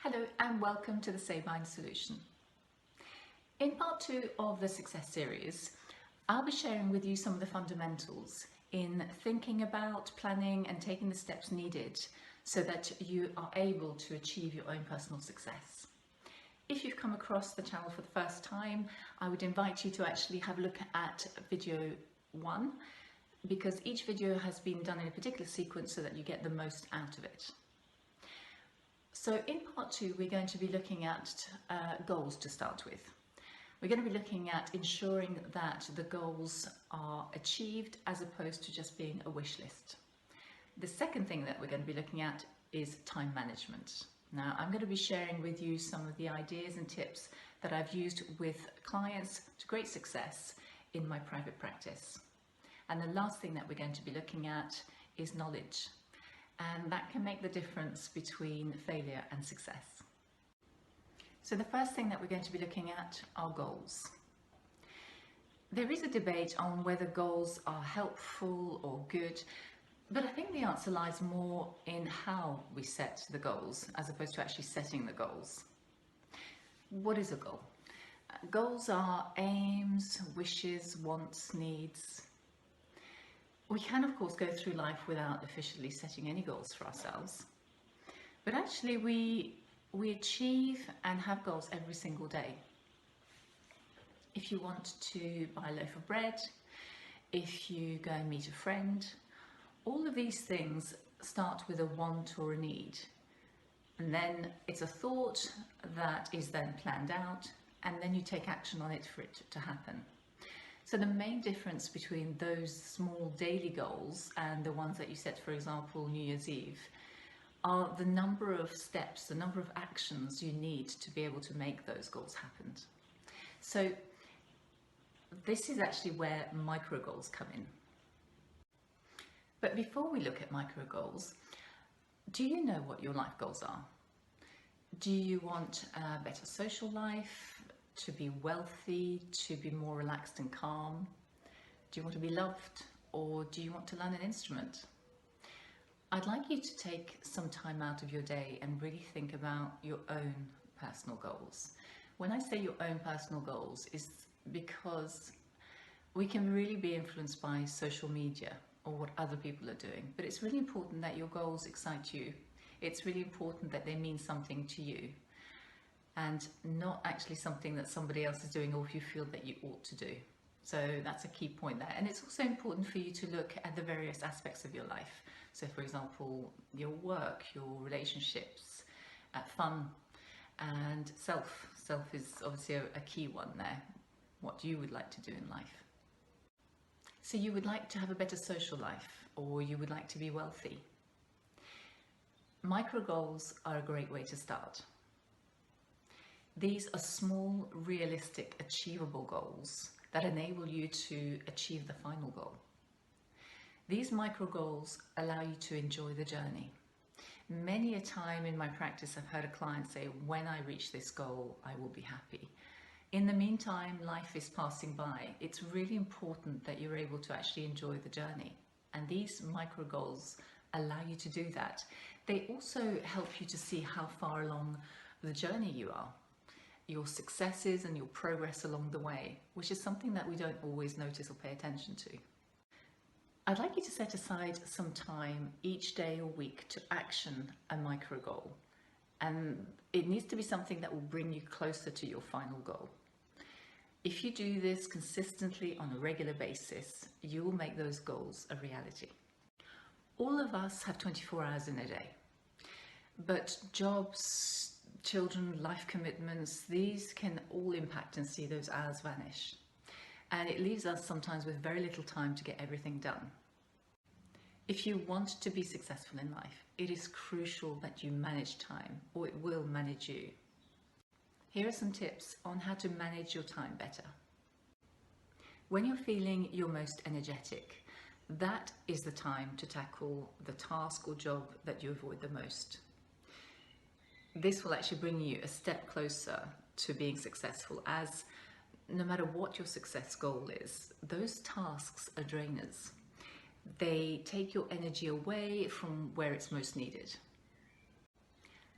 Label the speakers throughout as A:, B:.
A: Hello and welcome to the Save Mind Solution. In part 2 of the Success series, I'll be sharing with you some of the fundamentals in thinking about, planning and taking the steps needed so that you are able to achieve your own personal success. If you've come across the channel for the first time, I would invite you to actually have a look at video 1 because each video has been done in a particular sequence so that you get the most out of it. So in part 2, we're going to be looking at goals to start with. We're going to be looking at ensuring that the goals are achieved as opposed to just being a wish list. The second thing that we're going to be looking at is time management. Now, I'm going to be sharing with you some of the ideas and tips that I've used with clients to great success in my private practice. And the last thing that we're going to be looking at is knowledge. And that can make the difference between failure and success. So the first thing that we're going to be looking at are goals. There is a debate on whether goals are helpful or good, but I think the answer lies more in how we set the goals as opposed to actually setting the goals. What is a goal? Goals are aims, wishes, wants, needs. We can, of course, go through life without officially setting any goals for ourselves. But actually, we achieve and have goals every single day. If you want to buy a loaf of bread, if you go and meet a friend, all of these things start with a want or a need. And then it's a thought that is then planned out, and then you take action on it for it to happen. So the main difference between those small daily goals and the ones that you set, for example, New Year's Eve, are the number of steps, the number of actions you need to be able to make those goals happen. So this is actually where micro goals come in. But before we look at micro goals, do you know what your life goals are? Do you want a better social life? To be wealthy, to be more relaxed and calm? Do you want to be loved, or do you want to learn an instrument? I'd like you to take some time out of your day and really think about your own personal goals. When I say your own personal goals, is because we can really be influenced by social media or what other people are doing, but it's really important that your goals excite you. It's really important that they mean something to you, and not actually something that somebody else is doing or if you feel that you ought to do. So that's a key point there. And it's also important for you to look at the various aspects of your life. So for example, your work, your relationships, fun, and self. Self is obviously a key one there. What you would like to do in life. So you would like to have a better social life, or you would like to be wealthy. Micro goals are a great way to start. These are small, realistic, achievable goals that enable you to achieve the final goal. These micro goals allow you to enjoy the journey. Many a time in my practice, I've heard a client say, when I reach this goal, I will be happy. In the meantime, life is passing by. It's really important that you're able to actually enjoy the journey. And these micro goals allow you to do that. They also help you to see how far along the journey you are, your successes and your progress along the way, which is something that we don't always notice or pay attention to. I'd like you to set aside some time each day or week to action a micro goal, and it needs to be something that will bring you closer to your final goal. If you do this consistently on a regular basis, you will make those goals a reality. All of us have 24 hours in a day, but jobs, children, life commitments, these can all impact and see those hours vanish. And it leaves us sometimes with very little time to get everything done. If you want to be successful in life, it is crucial that you manage time, or it will manage you. Here are some tips on how to manage your time better. When you're feeling your most energetic, that is the time to tackle the task or job that you avoid the most. This will actually bring you a step closer to being successful, as no matter what your success goal is, those tasks are drainers. They take your energy away from where it's most needed.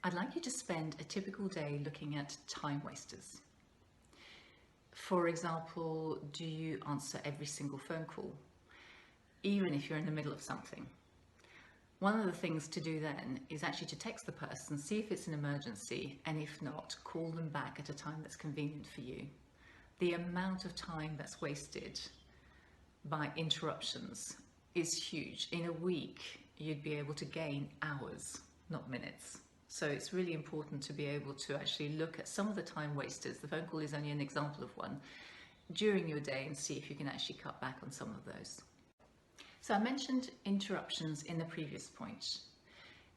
A: I'd like you to spend a typical day looking at time wasters. For example, do you answer every single phone call, even if you're in the middle of something? One of the things to do then is actually to text the person, see if it's an emergency, and if not, call them back at a time that's convenient for you. The amount of time that's wasted by interruptions is huge. In a week, you'd be able to gain hours, not minutes. So it's really important to be able to actually look at some of the time wasters. The phone call is only an example of one during your day, and see if you can actually cut back on some of those. So I mentioned interruptions in the previous point.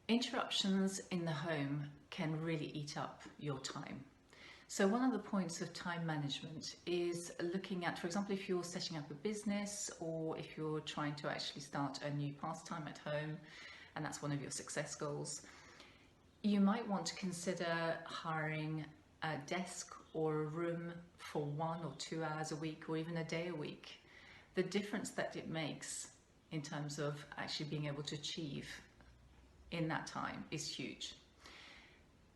A: Interruptions in the home can really eat up your time. So one of the points of time management is looking at, for example, if you're setting up a business, or if you're trying to actually start a new pastime at home, and that's one of your success goals, you might want to consider hiring a desk or a room for 1 or 2 hours a week, or even a day a week. The difference that it makes in terms of actually being able to achieve in that time is huge.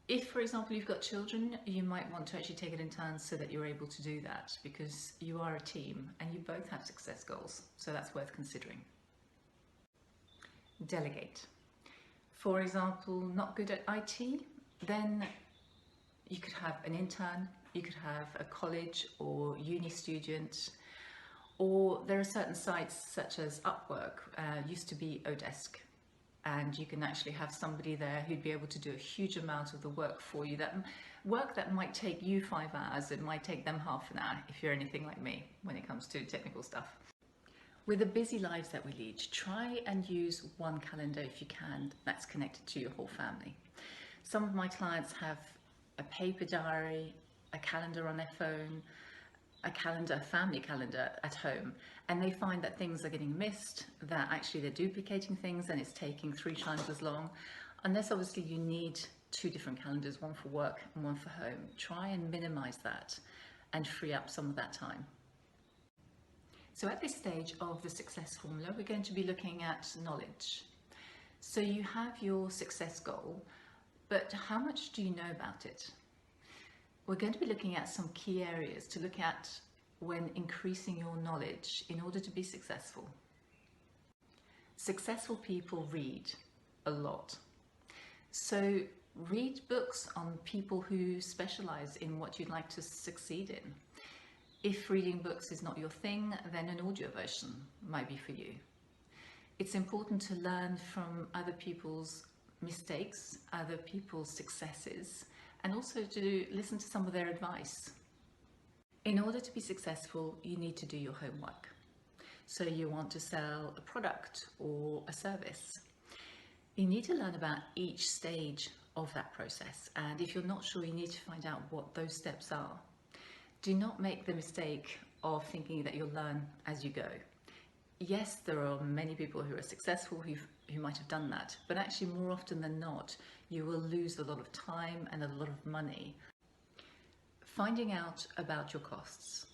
A: If, for example, you've got children, you might want to actually take it in turns so that you're able to do that, because you are a team and you both have success goals. So that's worth considering. Delegate. For example, not good at IT, then you could have an intern, you could have a college or uni student, or there are certain sites such as Upwork, used to be Odesk, and you can actually have somebody there who'd be able to do a huge amount of the work for you. That work that might take you 5 hours, it might take them half an hour, if you're anything like me when it comes to technical stuff. With the busy lives that we lead, try and use one calendar if you can that's connected to your whole family. Some of my clients have a paper diary, a calendar on their phone, a family calendar at home, and they find that things are getting missed, that actually they're duplicating things and it's taking 3 times as long. Unless obviously you need 2 different calendars, one for work and one for home. Try and minimize that and free up some of that time. So at this stage of the success formula, we're going to be looking at knowledge. So you have your success goal, but how much do you know about it? We're going to be looking at some key areas to look at when increasing your knowledge in order to be successful. Successful people read a lot. So read books on people who specialize in what you'd like to succeed in. If reading books is not your thing, then an audio version might be for you. It's important to learn from other people's mistakes, other people's successes, and also to listen to some of their advice. In order to be successful, you need to do your homework. So you want to sell a product or a service. You need to learn about each stage of that process, and if you're not sure, you need to find out what those steps are. Do not make the mistake of thinking that you'll learn as you go. Yes, there are many people who are successful who might have done that, but actually more often than not, you will lose a lot of time and a lot of money finding out about your costs.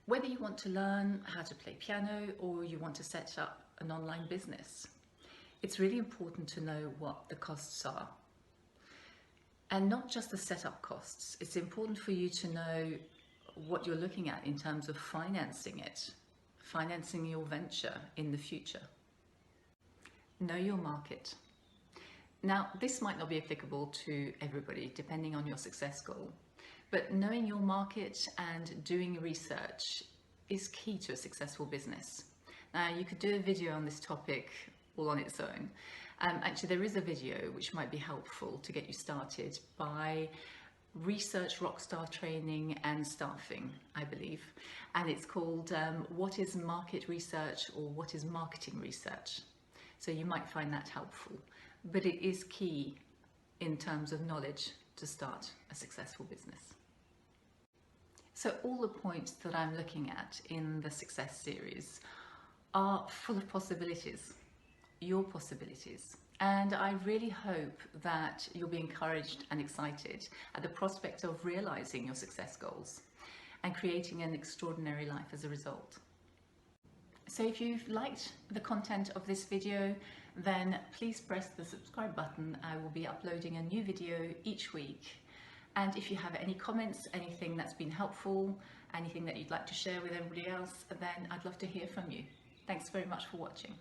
A: Whether you want to learn how to play piano or you want to set up an online business, it's really important to know what the costs are. And not just the setup costs. It's important for you to know what you're looking at in terms of financing it, financing your venture in the future. Know your market. Now, this might not be applicable to everybody, depending on your success goal, but knowing your market and doing research is key to a successful business. Now, you could do a video on this topic all on its own. Actually, there is a video which might be helpful to get you started by Research Rockstar Training and Staffing, I believe. And it's called What is Market Research, or What is Marketing Research? So you might find that helpful. But it is key in terms of knowledge to start a successful business. So all the points that I'm looking at in the Success series are full of possibilities, your possibilities. And I really hope that you'll be encouraged and excited at the prospect of realizing your success goals and creating an extraordinary life as a result. So if you've liked the content of this video, then please press the subscribe button. I will be uploading a new video each week. And if you have any comments, anything that's been helpful, anything that you'd like to share with everybody else, then I'd love to hear from you. Thanks very much for watching.